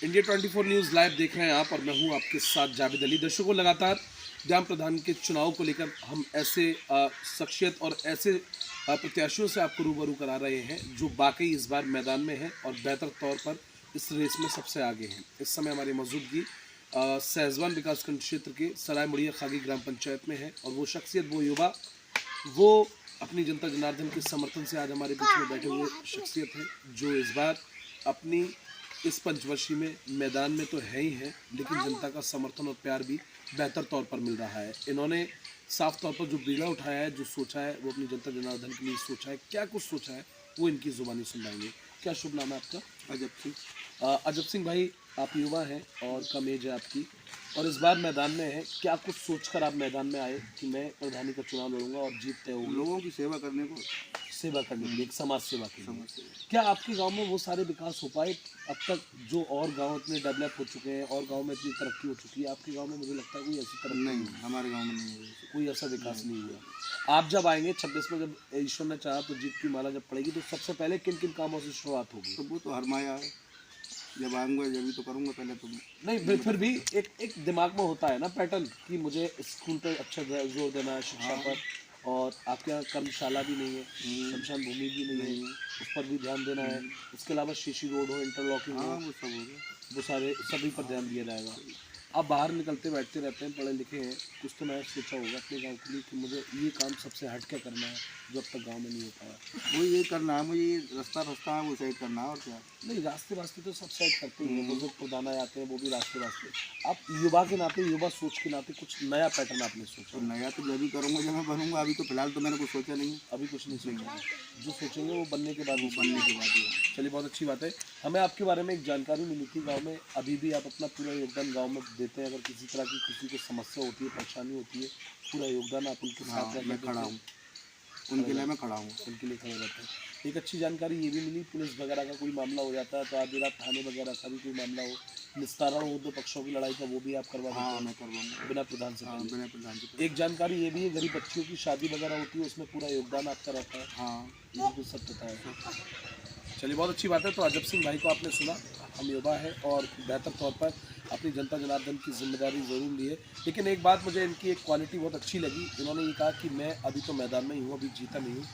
India 24 news live देख रहे हैं आप और मैं हूं आपके साथ जावेद अली। दर्शकों, लगातार ग्राम प्रधान के चुनाव को लेकर हम ऐसे शख्सियत और ऐसे प्रत्याशियों से आपको रूबरू करा रहे हैं जो वाकई इस बार मैदान में हैं और बेहतर तौर पर इस रेस में सबसे आगे हैं। इस समय हमारी मौजूदगी सहजवान विकासखंड क्षेत्र के सराय मुड़िया खागी ग्राम पंचायत में है और वो शख्सियत, वो युवा, वो अपनी जनता जनार्दन के समर्थन से आज हमारे बीच में बैठे हुए शख्सियत है जो इस बार अपनी इस पंचवर्षीय में मैदान में तो है ही है, लेकिन जनता का समर्थन और प्यार भी बेहतर तौर पर मिल रहा है। इन्होंने साफ तौर पर जो बीड़ा उठाया है, जो सोचा है, वो अपनी जनता जनार्दन के लिए सोचा है। क्या कुछ सोचा है वो इनकी जुबानी सुनाएंगे। क्या शुभ नाम है आपका? अजब सिंह। अजब सिंह भाई, आप युवा हैं और कम एज है आपकी और इस बार मैदान में है। क्या कुछ सोचकर आप मैदान में आए कि मैं प्रधानी का चुनाव लड़ूंगा और जीत तय होगी? लोगों की सेवा करने को, सेवा करने के लिए, एक समाज सेवा के लिए। क्या आपके गांव में वो सारे विकास हो पाए अब तक जो और गांव इतने डेवलप हो चुके हैं और गांव में इतनी तरक्की हो चुकी है? आपके गांव में मुझे लगता है कोई ऐसी तरक्की नहीं, हमारे गांव में नहीं हुई, कोई ऐसा विकास नहीं हुआ। आप जब आएंगे 26 में, जब ईश्वर ने चाहा तो जीत की माला जब पड़ेगी, तो सबसे पहले किन किन कामों से शुरुआत होगी? तो वो तो हरमाया है। जब आऊँगा जब भी तो करूँगा, पहले तो नहीं, फिर भी एक दिमाग में होता है ना पैटर्न कि मुझे स्कूल पे अच्छा जोर देना है, शिक्षा पर, और आपके यहाँ कर्मशाला भी नहीं है, शमशान भूमि भी नहीं है, उस पर भी ध्यान देना है। उसके अलावा शीशी रोड हो, इंटरलॉकिंग हो, वो सब हो गया। वो सारे सभी पर ध्यान दिया जाएगा। आप बाहर निकलते बैठते रहते हैं, पढ़े लिखे हैं, कुछ तो नया सोचा होगा अपने गांव के लिए कि मुझे ये काम सबसे हट के करना है जो अब तक गांव में नहीं हो पाया। वो ये करना है, मुझे ये रास्ता है वो सही करना है। और क्या नहीं, रास्ते तो सब साइड करते ही हैं, बुजुर्ग प्रधान आते हैं, वो भी रास्ते। आप युवा के नाते, युवा सोच के नाते कुछ नया पैटर्न आपने सोचा? तो नया तो जब भी करूँगा, जब मैं बनूँगा। अभी तो फिलहाल तो मैंने कुछ सोचा नहीं। अभी कुछ नहीं सोचा, जो सोचेंगे वो बनने के बाद, वो बनने के बाद ही। चलिए, बहुत अच्छी बात है। हमें आपके बारे में एक जानकारी मिली थी, गांव में अभी भी आप अपना पूरा योगदान गांव में देते हैं। अगर किसी तरह की किसी को समस्या होती है, परेशानी होती है, पूरा योगदान आप उनके साथ मैं खड़ा हूँ, उनके लिए मैं खड़ा हूँ, उनके लिए खड़े रहते हैं। एक अच्छी जानकारी ये भी मिली, पुलिस वगैरह का कोई मामला हो जाता है तो आधी रात थाने वगैरह का भी कोई मामला हो, निस्तारण हो दो पक्षों की लड़ाई का, वो भी आप करवा देते हैं? मैं करवाऊँगा बिना प्रधान से? बिना प्रधान से। एक जानकारी ये भी है, गरीब बच्चियों की शादी वगैरह होती है, उसमें पूरा योगदान आपका रहता है? हाँ, ये भी सब पता है। चलिए, बहुत अच्छी बात है। तो अजब सिंह भाई को आपने सुना, हम युवा है और बेहतर तौर पर अपनी जनता जनार्दन की जिम्मेदारी ज़रूर ली है। लेकिन एक बात मुझे इनकी एक क्वालिटी बहुत अच्छी लगी, इन्होंने ये कहा कि मैं अभी तो मैदान में ही हूँ, अभी जीता नहीं हूँ।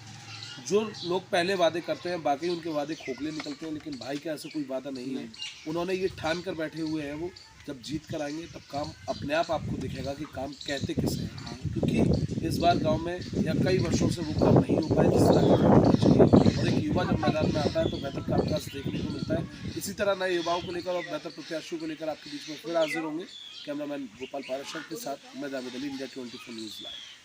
जो लोग पहले वादे करते हैं, वाकई उनके वादे खोखले निकलते हैं, लेकिन भाई का ऐसा कोई वादा नहीं है। उन्होंने ये ठान कर बैठे हुए हैं, वो जब जीत कर आएंगे तब काम अपने आप आपको दिखेगा कि काम कहते किसे हैं। क्योंकि इस बार गांव में या कई वर्षों से वो काम नहीं हो पाए जिस तरह का होना चाहिए, और एक युवा जब मैदान में आता है तो बेहतर कामकाज देखने को मिलता है। इसी तरह नए युवाओं को लेकर और बेहतर प्रत्याशियों को लेकर आपके बीच में फिर हाजिर होंगे। कैमरामैन गोपाल पाराशर के साथ मैं Javed Ali, India 24 news live.